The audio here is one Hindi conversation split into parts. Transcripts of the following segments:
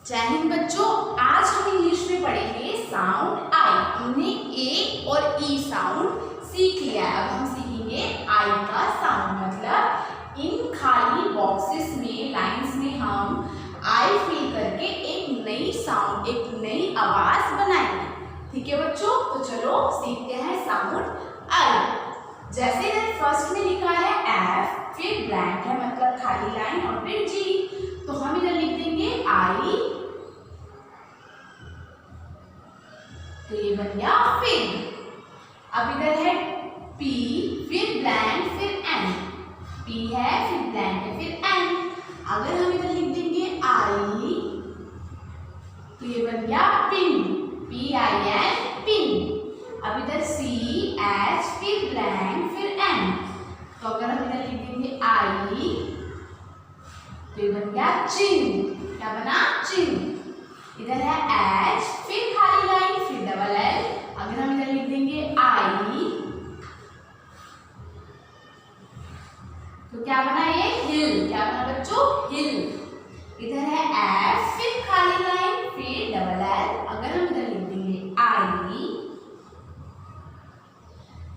जय हिंद बच्चों, आज हम इंग्लिश में पढ़ेंगे साउंड आई। हमने ए और ई साउंड सीख लिया है। अब हम सीखेंगे आई का साउंड, मतलब इन खाली बॉक्सेस में, लाइंस में हम आई फिल करके एक नई साउंड, एक नई आवाज बनाएंगे। ठीक है बच्चों, तो चलो सीखते हैं साउंड आई। जैसे फर्स्ट में लिखा है एफ, फिर ब्लैंक है मतलब खाली लाइन, और फिर जी, तो हम इधर लिख देंगे आई, तो ये बन गया फिग। अब इधर है पी, फिर ब्लैंक, फिर एन। पी है, फिर ब्लैंक है, फिर एन। अगर हम इधर लिख देंगे आई, तो ये बन गया pin, P I N, pin. अब इधर सी, एच, फिर ब्लैंक, फिर एन। तो अगर हम इधर लिख देंगे आई, तो ये बन गया चिन। क्या बना? चिन। इधर है एच, फिर खाली लाइन, फिर डबल एल। अगर हम इधर लिख देंगे आई, तो क्या बना? ये हिल। क्या बना बच्चों? हिल। इधर है एफ, फिर खाली लाइन, फिर डबल एल। अगर हम इधर लिख देंगे आई,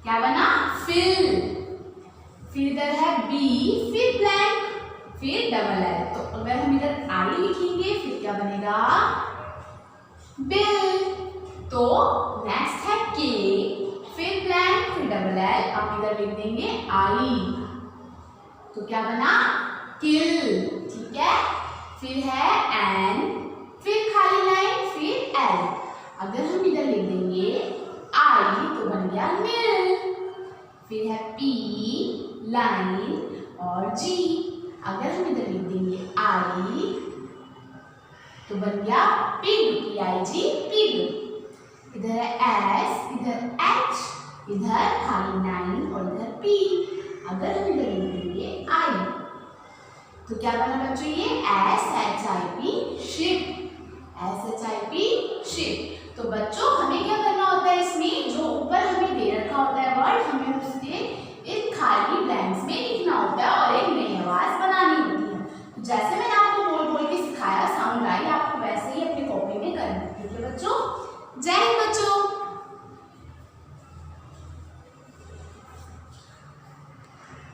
क्या बना? फिल। फिर इधर है बी, फिर ब्लैंक, फिर डबल एल। तो अगर हम इधर आई लिखेंगे, फिर क्या बनेगा? बिल। तो नेक्स्ट है के, फिर ब्लैंक, फिर डबल एल। आप इधर लिख देंगे आई, तो क्या बना? किल। ठीक है। फिर है एन, फिर खाली लाइन, फिर एल। अगर हम इधर लिख देंगे आई, तो बन गया मिल। फिर है पी, लाइन, और जी। अगर हम इधर लिख देंगे आई, तो बन गया pig, P I G, pig. इधर है एस, इधर एच, इधर खाली लाइन, और इधर पी। अगर हम इधर लिख देंगे आई, तो क्या बना बच्चों? ये S H I P, ship. S H